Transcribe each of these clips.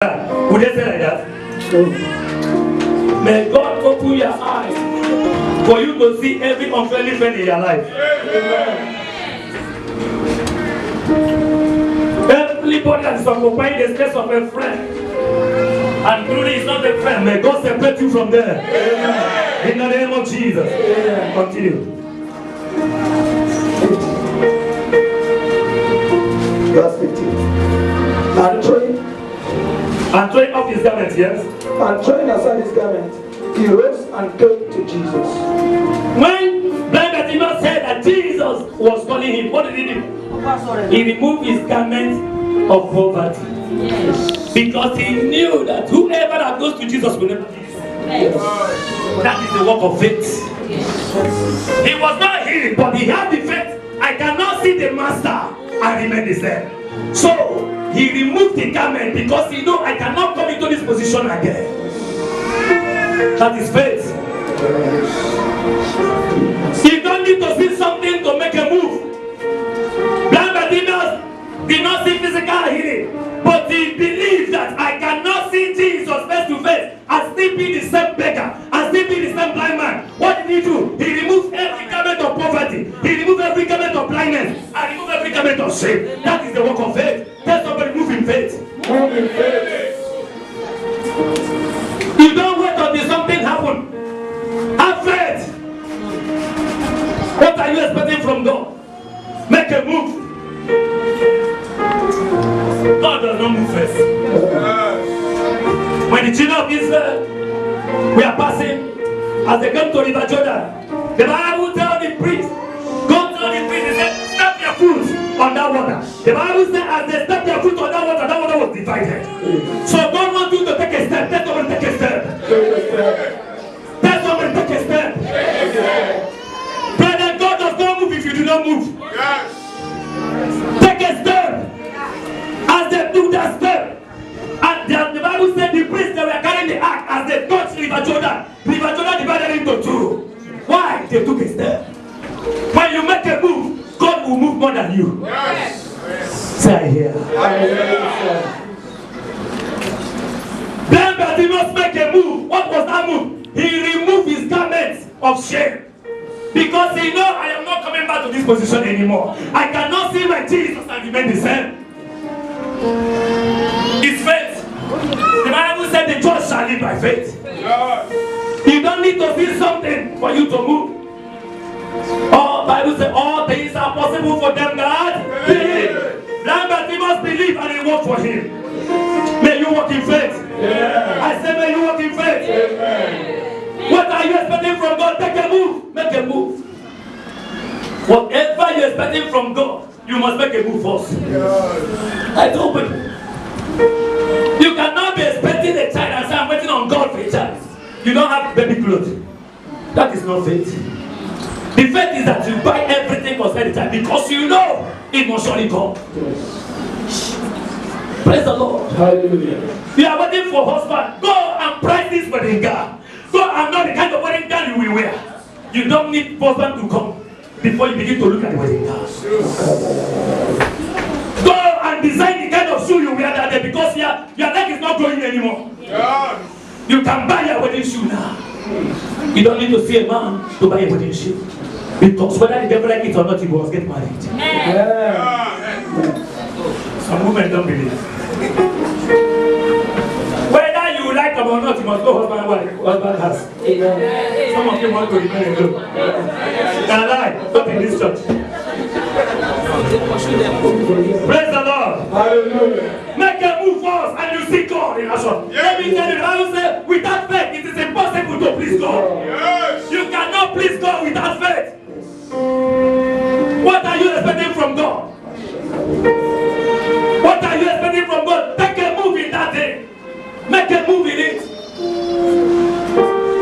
Would they say like that? May God open your eyes for you to see every unfriendly friend in your life. Everybody that is occupying the space of a friend and truly is not a friend, may God separate you from there. In the name of Jesus. Continue. Verse 15. And throwing off his garment, yes? And throwing aside his garment, he rose and came to Jesus. When blind Bartimaeus said that Jesus was calling him, what did he do? He removed his garment of poverty. Yes. Because he knew that whoever that goes to Jesus will never be the same. Yes. That is the work of faith. Yes. He was not healed, but he had the faith. I cannot see the master and remain the same. So he removed the garment because he knew I cannot come into this position again. That is faith. You don't need to see something to make a move. Blind Bartimaeus did not see physical healing, but he believed that I cannot see Jesus face to face and still be the same beggar and still be the same blind man. What did he do? He removed every garment of poverty. He removed every garment of blindness and removed every garment of shame. That is the work of faith. Tell somebody, move in faith. Move in faith. You don't wait until something happens. Have faith. What are you expecting from God? Make a move. God does not move first. When the children of Israel were passing, as they come to River Jordan, the Bible tells the priest, go tell the priest, he said, step your foot on that water. The Bible said, as they step their foot on that water was divided. So God wants you to take a step. Let someone take a step. Let someone take a step. Brother, God does not move if you do not move. Take a step. As they took that step, and the Bible said the priests that were carrying the ark, as they touched River Jordan divided into two. Why? They took a step. When you make a move, God will move more than you. Yes. Say I hear. Then Bartimaeus make a move. What was that move? He removed his garments of shame. Because he knows I am not coming back to this position anymore. I cannot see my Jesus and remain the same. It's faith. The Bible said the just shall live by faith. You don't need to see something for you to move. All Bible says all things are possible for them that believe. Blind Bartimaeus believe and he work for him. May you walk in faith. I say may you walk in faith. What are you expecting from God? Take a move. Make a move. Whatever you're expecting from God, you must make a move first. I told you. You cannot be expecting a child and say, I'm waiting on God for a child. You don't have baby clothes. That is not faith. The faith is that you buy everything for the child because you know it must surely come. Praise the Lord. Hallelujah. You are waiting for husband. Go and price this wedding gown. Go and know the kind of wedding gown you will wear. You don't need husband to come before you begin to look at the wedding gown. Go and design the kind of shoe you wear that day because your leg is not growing anymore. You can buy your wedding shoe now. You don't need to see a man to buy a wedding shoe. Because whether the devil like it or not, he must get married. Some women don't believe. Whether you like them or not, you must go husband has. Some of you want to remain alone. Can I lie? Not in this church. Praise the Lord. Hallelujah. Make a move first and you see God in action. Let me tell you, the Bible says, without faith, it is impossible to please God. Yes. You cannot please God without faith. What are you expecting from God? What are you expecting from God? Take a move in that day. Make a move in it.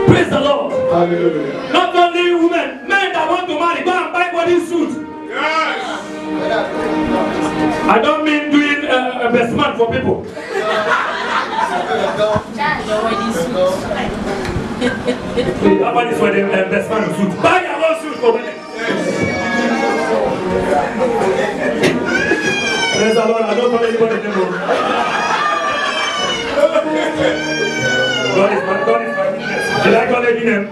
Praise the Lord. Hallelujah. Not only women, men that want to marry, go and buy body suit. Yes. I don't mean doing a best man for people. That is for the best man suit. Buy your own suit for women. Praise the Lord. I don't know anybody anymore. God is my witness. Did I call any name?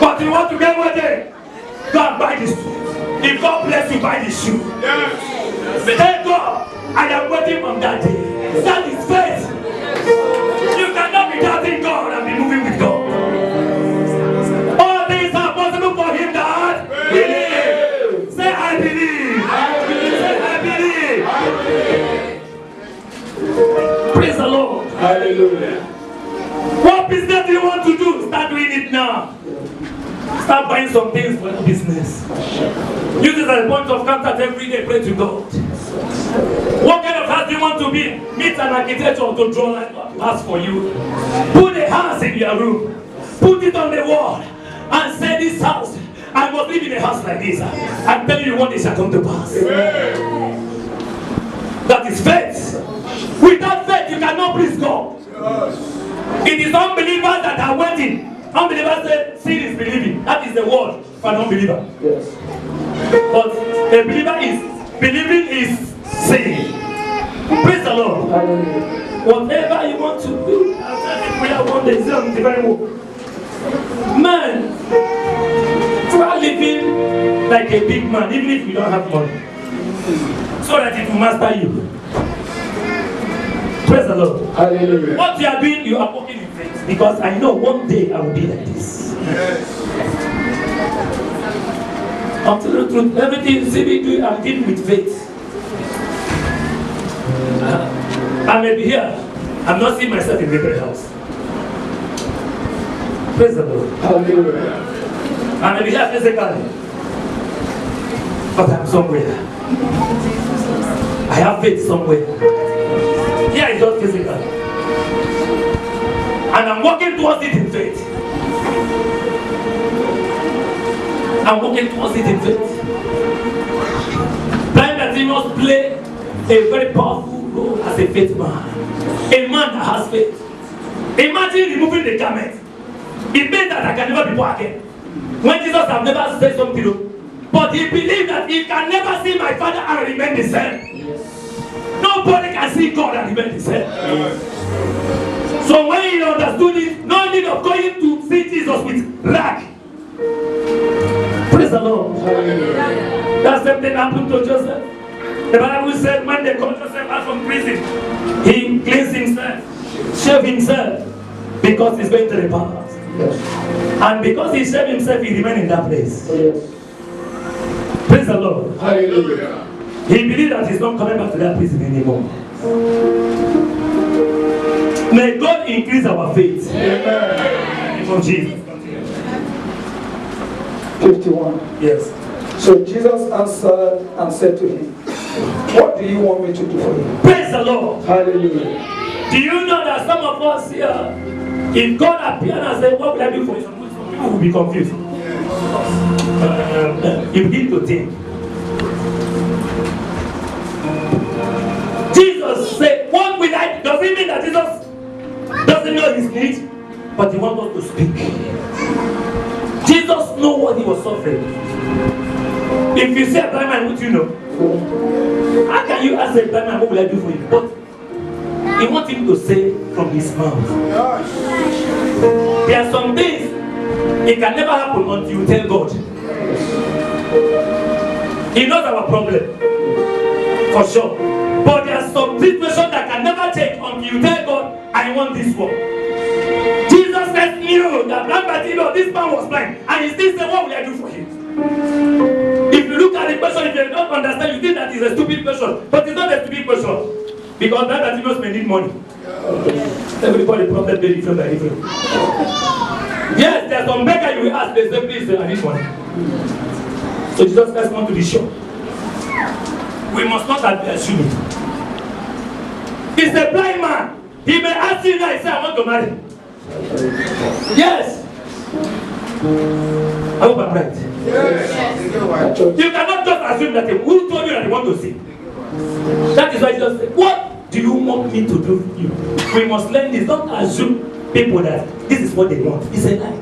But you want to get one day? Go and buy this shoe. If God bless you, buy this shoe. Yes. Thank God, I am waiting on that day. That is faith. You cannot be doubting God and be moving with God. All things are possible for him that believe. Say, I believe. I believe. Say, I believe. Praise the Lord. Hallelujah. What business do you want to do? Start doing it now. Start buying some things for your business. Use it as a point of contact every day. Pray to God. What kind of house do you want to be? Meet an architect or to draw like a house for you. Put a house in your room. Put it on the wall. And say, this house, I must live in a house like this. I'm telling you, one day shall come to pass. That is faith. Without faith, you cannot please God. It is unbelievers that are waiting. Unbelievers say, sin is believing. That is the word for an unbeliever. Yes. But a believer is, believing is sin. Praise the Lord. Hallelujah. Whatever you want to do, after the prayer one day, say on the very word. Man, try living like a big man, even if you don't have money. So that it will master you. Praise the Lord. Hallelujah. What you are doing, you are walking in faith. Because I know one day I will be like this. Yes. I'm telling the truth. Everything you see me doing, I'm dealing with faith. I may be here. I'm not seeing myself in the prayer house. Praise the Lord. Hallelujah. I may be here physically. But I'm somewhere. I have faith somewhere. Here is not physical. And I'm walking towards it in faith. I'm walking towards it in faith. Blind Bartimaeus play a very powerful role as a faith man. A man that has faith. Imagine removing the garment. It means that I can never be born again. When Jesus have never said something, but he believed that he can never see my Father and remain the same. Nobody can see God and remain the same. So when he understood it, no need of going to see Jesus with rag. Praise the Lord. That's the thing happened to Joseph. The Bible said when they called Joseph out from prison, he cleansed himself, shaved himself, because he's going to the palace. Yes. And because he shaved himself, he remained in that place. Yes. Praise the Lord. Hallelujah. He believed that he's not coming back to that prison anymore. May God increase our faith. Amen. From Jesus. 51. Yes. So Jesus answered and said to him, what do you want me to do for you? Praise the Lord. Hallelujah. Do you know that some of us here, if God appeared and said, what will I do for you? Some people will be confused. You begin to think. Jesus said, what will I do? Does it mean that Jesus doesn't know his need? But he wants us to speak. Jesus knows what he was suffering. If you say a blind man, what do you know? How can you ask a blind man, what will I do for you? But he wants him to say from his mouth. There are some things it can never happen until you tell God. He knows our problem. For sure. But there are some situations that can never change until you tell God, I want this one. Jesus said, knew that blind Bartimaeus, this man was blind, and he still said, what will I do for him? If you look at the question, if you don't understand, you think that is a stupid question. But it's not a stupid question. Because blind Bartimaeus may need money. Everybody prophet very different by different. Yes, there's some beggar you will ask, they say, please, I need money. So Jesus Christ wants to be sure. We must not be assuming. He's a blind man. He may ask you now and say, I want to marry. Yes. I hope I'm right. Yes. You cannot just assume that who told you that they want to see. That is why Jesus said, what do you want me to do for you? We must learn this. Don't assume people that this is what they want. It's a lie.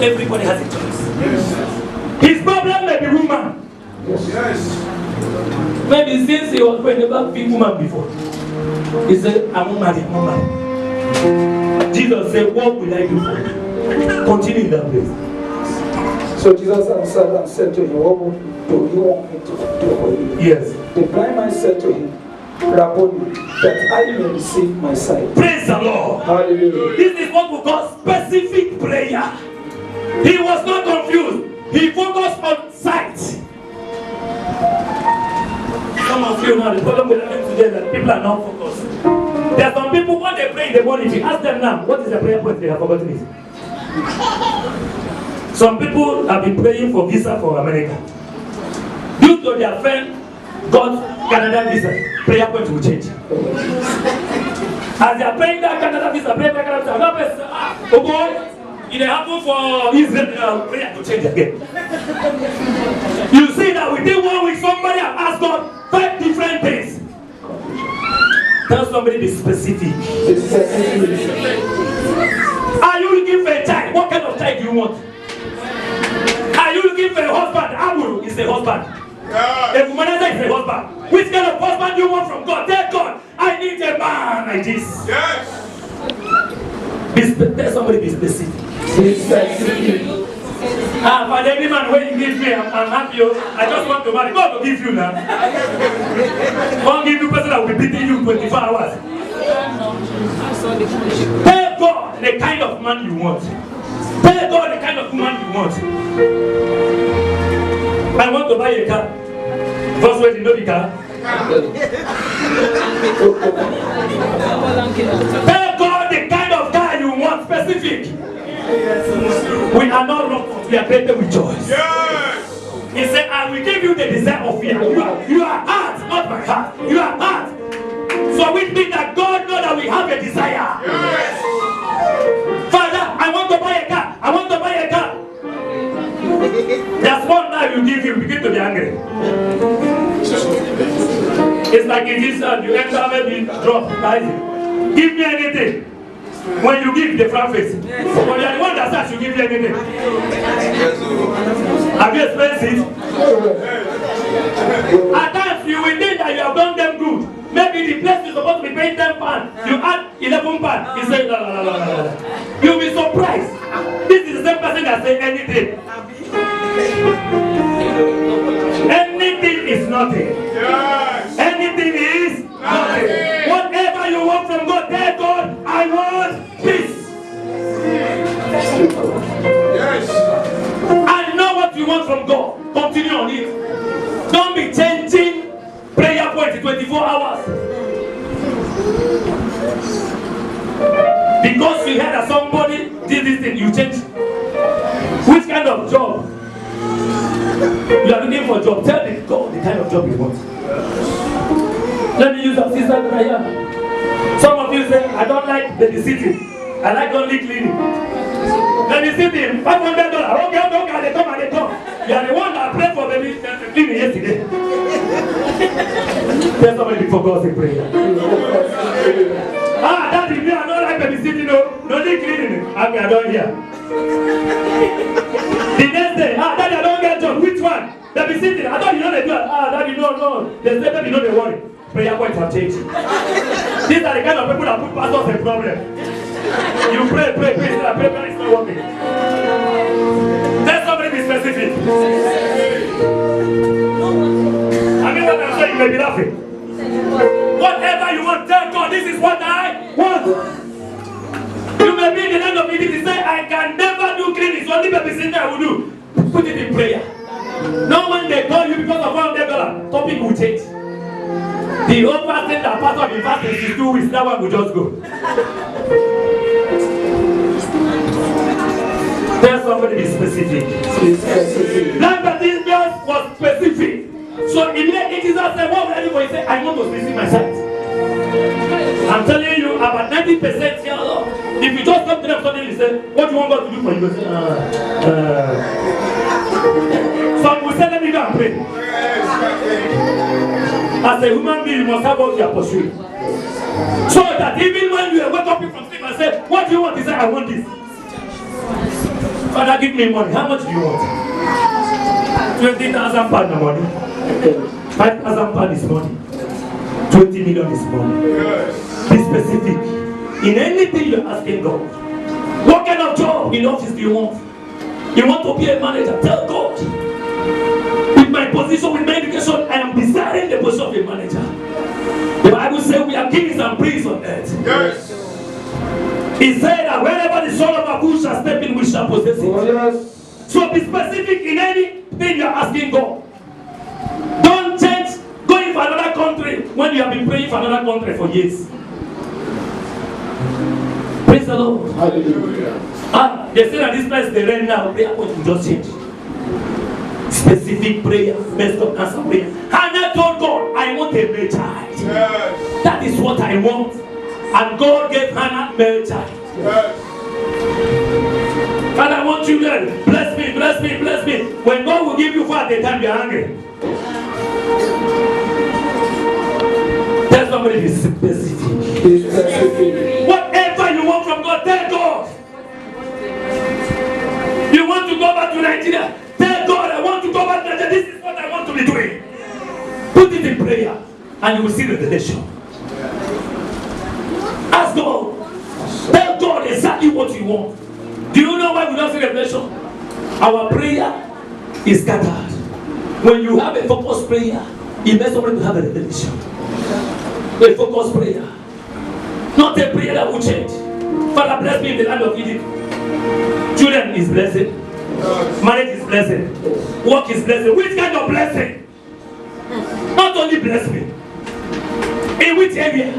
Everybody has a choice. His problem may be woman. Yes. Maybe since he was praying about big woman before, he said, I won't marry, I won't marry. Jesus said, what will I do for you? Continue in that place. So Jesus answered and said to him, what do you want me to do for you? Yes. The blind man said to him, Rabboni, that I may receive my sight. Praise the Lord. Hallelujah. This is what we call specific prayer. He was not confused. He focused on sight. Some of you know the problem with them today that people are not focused. There are some people when they pray in the morning, if you ask them now, what is the prayer point? They have forgotten it. Some people have been praying for visa for America. Due to their friend got Canada visa, prayer point will change. As they are praying that Canada visa, oh boy, it happened for Israel, prayer to change again. You see that within 1 week, somebody has asked God 5 different things. Tell somebody be specific. Are you looking for a child? What kind of child do you want? Are you looking for a husband? Abu is a husband. A womanizer is a husband. Which kind of husband do you want from God? Tell God, I need a man like this. Yes. Tell somebody be specific. For every man when you give me, I'm happy. I just want to marry. God will give you now. God give you person that will be beating you 24 hours. Tell God the kind of man you want. Tell God the kind of woman you want. I want to buy a car. First way, you know the car. Tell God the kind of car you want, specific. We are not wrong, we are created with choice. Yes. He said, I will give you the desire of fear. You are heart, not my heart. You are heart. So which means that God knows that we have a desire. Yes. Father, I want to buy a car. I want to buy a car. There's one now you give you, begin to be angry. It's like it is you enter maybe drop, give me anything. When you give the front face, when you are the one that starts, you give you anything. Have you experienced it? At times you will think that you have done them good. Maybe the place is supposed to be paying 10 pounds, you add 11 pounds. He says, no. You'll be surprised. This is the same person that says anything. Anything is nothing. Yes. Anything is nothing. Whatever you want from God, tell God, I want peace. Yes. I know what you want from God. Continue on it. Don't be changing prayer point in 24 hours. Because you heard that somebody did this thing, you change. Which kind of job? You are looking for a job. Tell me God the kind of job you want. Let me use a sister right here. Some of you say, I don't like babysitting. I like only cleaning. Babysitting, $500. Okay, they come and they come. You are the one that prayed for baby cleaning yesterday. Tell somebody before God say prayer. Daddy, me, I don't like babysitting, no need cleaning. I don't hear. The next day, Daddy, I don't get job. Which one? Babysitting. I thought you know they do it. Daddy, no. They say, baby, no, they worry. Prayer points have changed. These are the kind of people that put pastors in problem. You pray, prayer is not working. Tell somebody be specific. I mean what I'm saying, you may be laughing. Whatever you want, tell God, this is what I want. You may be in the land of meeting to say, I can never do cleaning, it's only babysitting I will do. Put it in prayer. Now when they call you because of $100, topic will change. The old fasting that pastor been fasting is 2 weeks, that one will just go. Tell somebody be specific. Blind Bartimaeus was specific. So immediately Jesus said, what will I do for you? He said, I want to receive my sight. I'm telling you, about 90% here, Lord. If you just come to them suddenly and say, what do you want God to do for you? Say, Some will say, let me go and pray. As a human being, you must have what you are pursuing. So that even when you wake up from sleep and say, what do you want? He said, I want this. Father, give me money. How much do you want? 20,000 pounds of money. £5,000 is money. 20 million is money. Yes. Be specific. In anything you're asking God. What kind of job in office do you want? You want to be a manager? Tell God. With my position, with my education, I am desiring the position of a manager. The Bible says we are kings and priests on earth. Yes. He said that wherever the son of a bull shall step in, we shall possess it. Oh, yes. So be specific in anything you're asking God. Don't change going for another country when you have been praying for another country for years. Praise the Lord. Hallelujah. They say that this place they rain now, prayer point will just change. Specific prayer, messed up answer prayer. Hannah told God, I want a male child. Yes. That is what I want. And God gave Hannah a male child. Yes. And I want children. Bless me, bless me, bless me. When God will give you food at the time you are hungry. Tell somebody be specific. Be specific. Whatever you want from God, tell God. You want to go back to Nigeria? Tell God, I want to go back to Nigeria. This is what I want to be doing. Put it in prayer and you will see revelation. Ask God. Tell God exactly what you want. Do you know why we don't see revelation? Our prayer is scattered. When you have a focused prayer, it makes somebody to have a revelation. A focused prayer. Not a prayer that will change. Father, bless me in the land of Egypt. Children is blessing. Marriage is blessing. Work is blessing. Which kind of blessing? Not only bless me. In which area?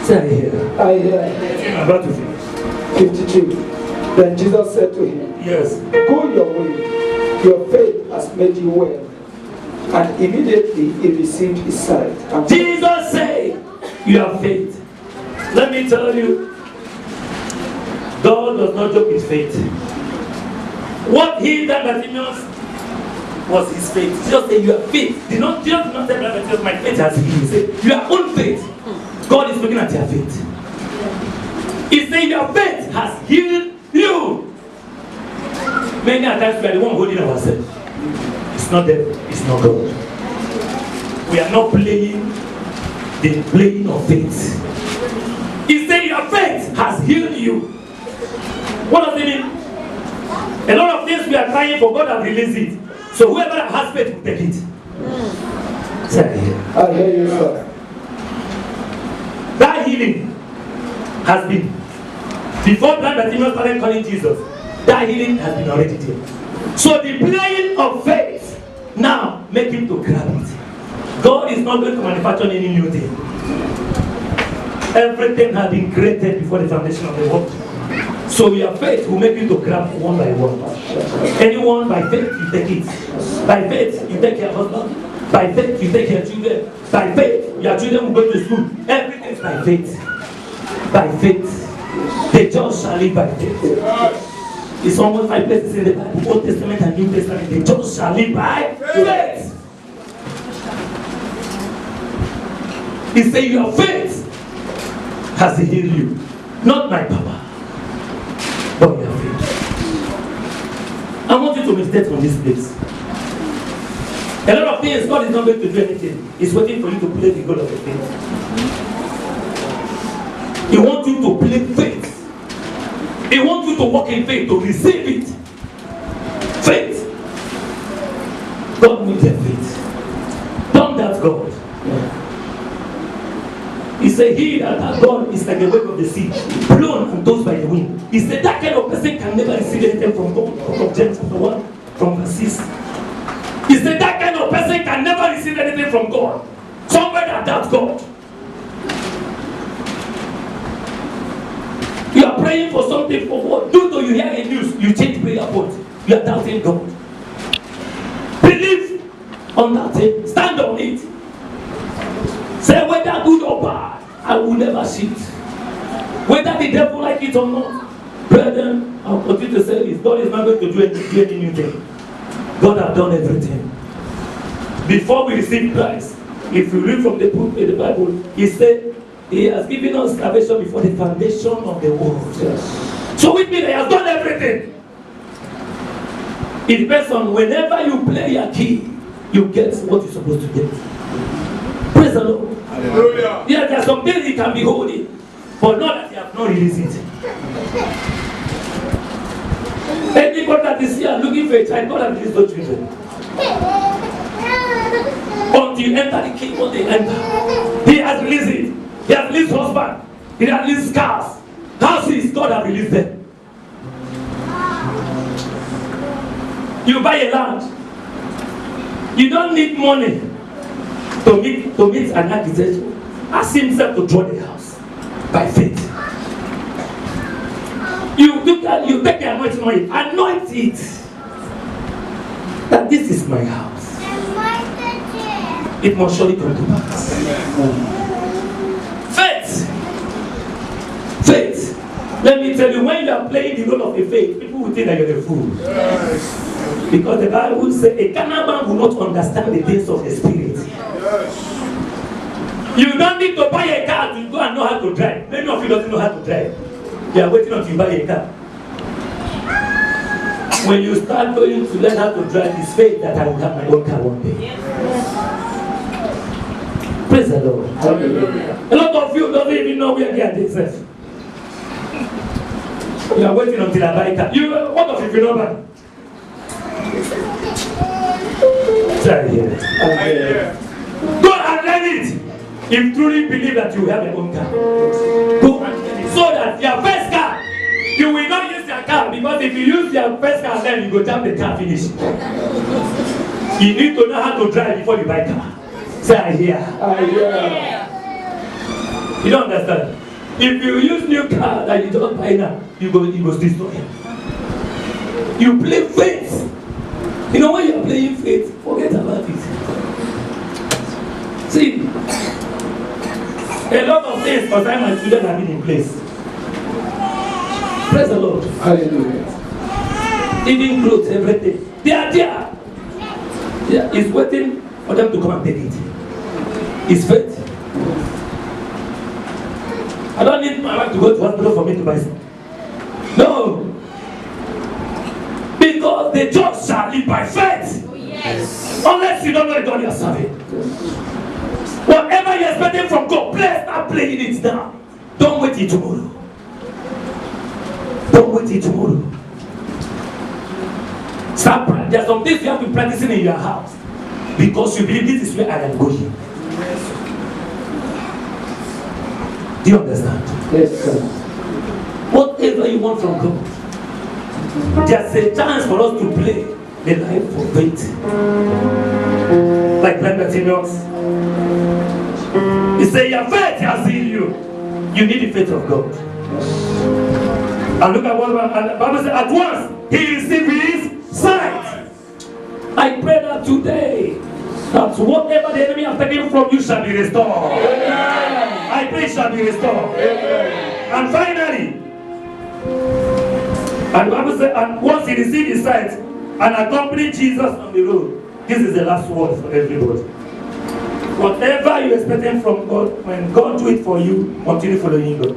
Say here. I hear. I'm about to finish. 52. Then Jesus said to him, Yes. go your way. Your faith has made you well. And immediately he received his sight. And Jesus said, you have faith. Let me tell you, God does not joke with faith. What he that Bartimaeus was his faith. Jesus said, you have faith. Jesus did not say that my faith has healed. He said, your own faith. God is looking at your faith. He said, your faith has healed you. Many times we are the one holding ourselves. It's not them, it's not God. We are not playing the playing of faith. He said, your faith has healed you. What does it mean? A lot of things we are trying for, God has released it. So whoever has faith will take it. Say, I hear you, sir. that healing has been, before blind Bartimaeus started calling Jesus, that healing has been already there. So the playing of faith now make him to grab it. God is not going to manufacture any new thing. Everything has been created before the foundation of the world. So your faith will make you to grab one by one. Anyone by faith you take it. By faith you take your husband. By faith you take your children. By faith your children will go to school. Everything is by faith. By faith. The just shall live by faith. It's almost 5 places in the Bible, Old Testament and New Testament. The just shall live by faith. He said, your faith has healed you. Not my power, but your faith. I want you to meditate on this place. A lot of things, God is not going to do anything. He's waiting for you to play the God of the faith. He wants you to play faith. He wants you to walk in faith, to receive it. Faith. God needs your faith. Don't doubt God. He said, he that has God is like a wave of the sea, blown and tossed by the wind. He said, that kind of person can never receive anything from God. From James chapter 1, from verse 6. He said, that kind of person can never receive anything from God. Somebody that doubts God. You are praying for something for what? Due to you hear a news, you change prayer point. You are doubting God. Believe on that thing. Stand on it. Say whether good or bad, I will never shift. Whether the devil like it or not. Brethren, I'll continue to say this. God is not going to do any new thing. God has done everything. Before we receive Christ, if you read from the book in the Bible, he said, he has given us salvation before the foundation of the world. Yes. So with me, he has done everything. It depends on whenever you play your key, you get what you're supposed to get. Praise the Lord. Hallelujah. Yeah, there are some things you can be holding, but not that you have not released it. Anybody that is here looking for a child, God has released those children. Until you enter the kingdom, they enter. He has released it. He has released husband. He has released cars. Houses, God has released them. You buy a land. You don't need money to meet an architect. Ask himself to draw the house by faith. You take the anointing oil, anoint it. That this is my house. It must surely come to pass. Faith. Let me tell you, when you are playing the role of a faith, people will think that you're a fool. Yes. Because the Bible says a carnal man will not understand the things of the spirit. Yes. You don't need to buy a car to go and know how to drive. Many of you don't know how to drive. You are waiting until you buy a car. When you start going to learn how to drive, it's faith that I will have my own car one day. Yes. Praise the Lord. Hallelujah. A lot of you don't even know where they are themselves. You are waiting until I buy a car. What if you don't buy? Try here. Go and learn it. If you truly believe that you have your own car, go and learn it. So that your first car, you will not use your car, because if you use your first car, then you go jam the car finish. You need to know how to drive before you buy car. Say I hear. You don't understand. If you use new car that you don't buy now, you go destroy it. You play faith. You know, when you're playing faith, forget about it. See, a lot of things concerning my children have been in place. Praise the Lord. Hallelujah. Even clothes, everything. They are there. Yeah, it's waiting for them to come and take it. It's faith. I don't need my wife to go to hospital for me to buy some. No. Because the just shall live by faith. Oh, yes. Unless you don't know the God you're serving. Whatever you're expecting from God, please start playing it now. Don't wait till tomorrow. Don't wait till tomorrow. Start practicing. There's some things you have to be practicing in your house. Because you believe this is where I am going. Do you understand? Yes, sir. Whatever you want from God, there's a chance for us to play the life of faith. Like Bartimaeus. He said, your faith has healed you. You need the faith of God. And look at what the Bible says. At once, he received his sight. I pray that today, that whatever the enemy has taken from you shall be restored. Amen. I pray it shall be restored. Amen. And finally, and the Bible says, and once he received his sight and accompanied Jesus on the road, this is the last word for everybody. Whatever you're expecting from God, when God do it for you, continue following God.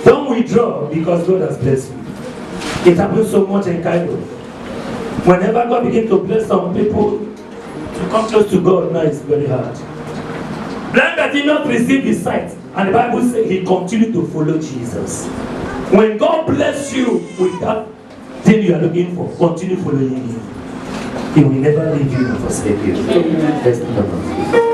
Don't withdraw because God has blessed you. It happens so much in Cairo. Whenever God begins to bless some people to come close to God, now it's very hard. Blind Bartimaeus received his sight, and the Bible says he continued to follow Jesus. When God bless you with that thing you are looking for, continue following him. He will never leave you or forsake you. Amen.